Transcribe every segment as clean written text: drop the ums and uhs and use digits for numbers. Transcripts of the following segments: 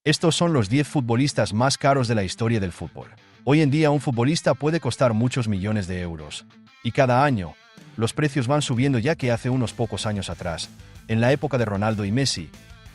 Estos son los 10 futbolistas más caros de la historia del fútbol. Hoy en día un futbolista puede costar muchos millones de euros. Y cada año, los precios van subiendo, ya que hace unos pocos años atrás, en la época de Ronaldo y Messi,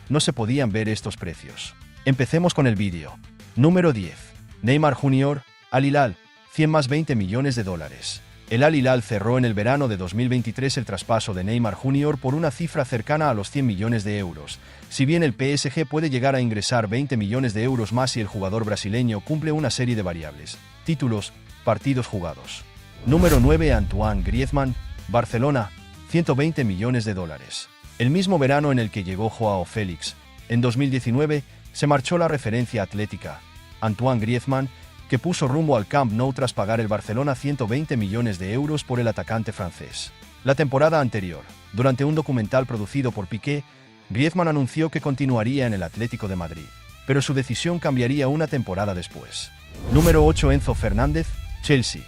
no se podían ver estos precios. Empecemos con el vídeo. Número 10. Neymar Jr., Al Hilal, 100 más 20 millones de dólares. El Al Hilal cerró en el verano de 2023 el traspaso de Neymar Jr. por una cifra cercana a los 100 millones de euros. Si bien el PSG puede llegar a ingresar 20 millones de euros más si el jugador brasileño cumple una serie de variables. Títulos, partidos jugados. Número 9. Antoine Griezmann, Barcelona, 120 millones de dólares. El mismo verano en el que llegó Joao Félix, en 2019, se marchó la referencia atlética, Antoine Griezmann, que puso rumbo al Camp Nou tras pagar el Barcelona 120 millones de euros por el atacante francés. La temporada anterior, durante un documental producido por Piqué, Griezmann anunció que continuaría en el Atlético de Madrid, pero su decisión cambiaría una temporada después. Número 8. Enzo Fernández, Chelsea,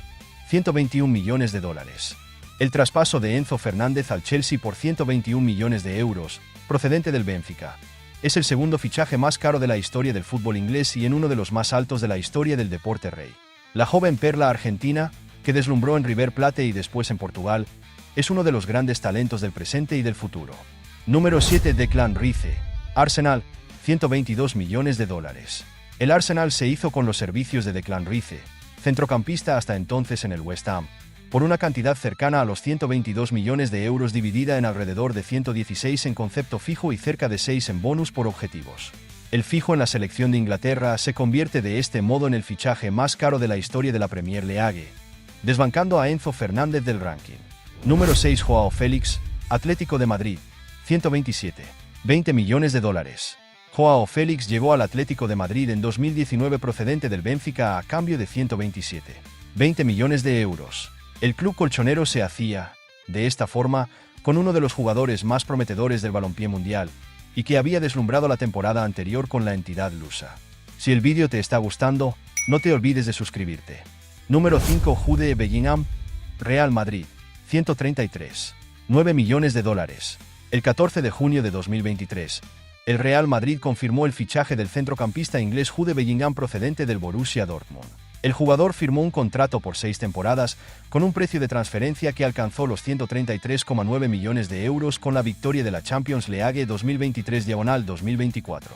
121 millones de dólares. El traspaso de Enzo Fernández al Chelsea por 121 millones de euros, procedente del Benfica, es el segundo fichaje más caro de la historia del fútbol inglés y en uno de los más altos de la historia del deporte rey. La joven perla argentina, que deslumbró en River Plate y después en Portugal, es uno de los grandes talentos del presente y del futuro. Número 7. Declan Rice, Arsenal, 122 millones de dólares. El Arsenal se hizo con los servicios de Declan Rice, centrocampista hasta entonces en el West Ham, por una cantidad cercana a los 122 millones de euros dividida en alrededor de 116 en concepto fijo y cerca de 6 en bonus por objetivos. El fijo en la selección de Inglaterra se convierte de este modo en el fichaje más caro de la historia de la Premier League, desbancando a Enzo Fernández del ranking. Número 6. Joao Félix, Atlético de Madrid, 120 millones de dólares. Joao Félix llegó al Atlético de Madrid en 2019 procedente del Benfica a cambio de 120 millones de euros. El club colchonero se hacía, de esta forma, con uno de los jugadores más prometedores del balompié mundial, y que había deslumbrado la temporada anterior con la entidad lusa. Si el vídeo te está gustando, no te olvides de suscribirte. Número 5. Jude Bellingham, Real Madrid, 139 millones de dólares. El 14 de junio de 2023, el Real Madrid confirmó el fichaje del centrocampista inglés Jude Bellingham procedente del Borussia Dortmund. El jugador firmó un contrato por 6 temporadas, con un precio de transferencia que alcanzó los 133,9 millones de euros con la victoria de la Champions League 2023/2024.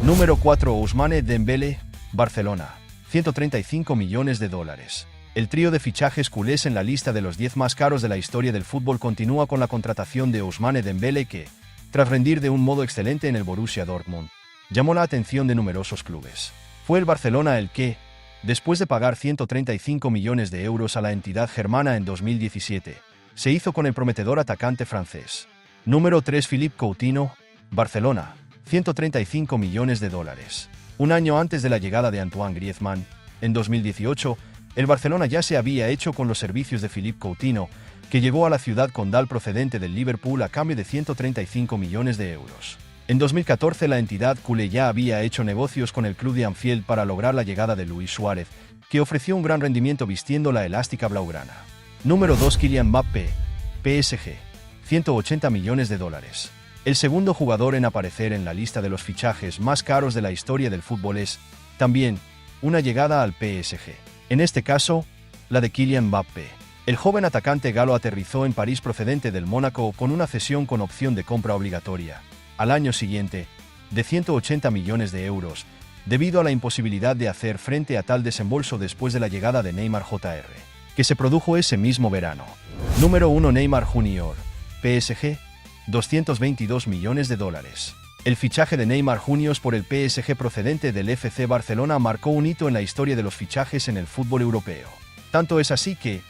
Número 4. Ousmane Dembélé, Barcelona, 135 millones de dólares. El trío de fichajes culés en la lista de los 10 más caros de la historia del fútbol continúa con la contratación de Ousmane Dembélé que, tras rendir de un modo excelente en el Borussia Dortmund, llamó la atención de numerosos clubes. Fue el Barcelona el que, después de pagar 135 millones de euros a la entidad germana en 2017, se hizo con el prometedor atacante francés. Número 3. Philippe Coutinho, Barcelona, 135 millones de dólares. Un año antes de la llegada de Antoine Griezmann, en 2018, el Barcelona ya se había hecho con los servicios de Philippe Coutinho, que llegó a la ciudad condal procedente del Liverpool a cambio de 135 millones de euros. En 2014 la entidad culé ya había hecho negocios con el club de Anfield para lograr la llegada de Luis Suárez, que ofreció un gran rendimiento vistiendo la elástica blaugrana. Número 2. Kylian Mbappé, PSG, 180 millones de dólares. El segundo jugador en aparecer en la lista de los fichajes más caros de la historia del fútbol es, también, una llegada al PSG. En este caso, la de Kylian Mbappé. El joven atacante galo aterrizó en París procedente del Mónaco con una cesión con opción de compra obligatoria, al año siguiente, de 180 millones de euros, debido a la imposibilidad de hacer frente a tal desembolso después de la llegada de Neymar Jr., que se produjo ese mismo verano. Número 1. Neymar Jr., PSG, 222 millones de dólares. El fichaje de Neymar Jr. por el PSG procedente del FC Barcelona marcó un hito en la historia de los fichajes en el fútbol europeo. Tanto es así que,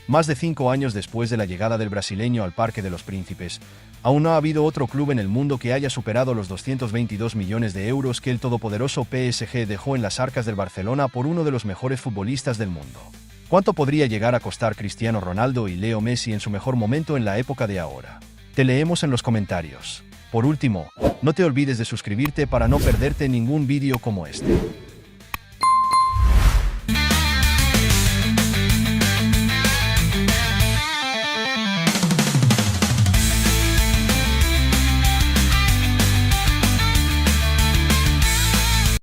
más de 5 años después de la llegada del brasileño al Parque de los Príncipes, aún no ha habido otro club en el mundo que haya superado los 222 millones de euros que el todopoderoso PSG dejó en las arcas del Barcelona por uno de los mejores futbolistas del mundo. ¿Cuánto podría llegar a costar Cristiano Ronaldo y Leo Messi en su mejor momento en la época de ahora? Te leemos en los comentarios. Por último, no te olvides de suscribirte para no perderte ningún vídeo como este.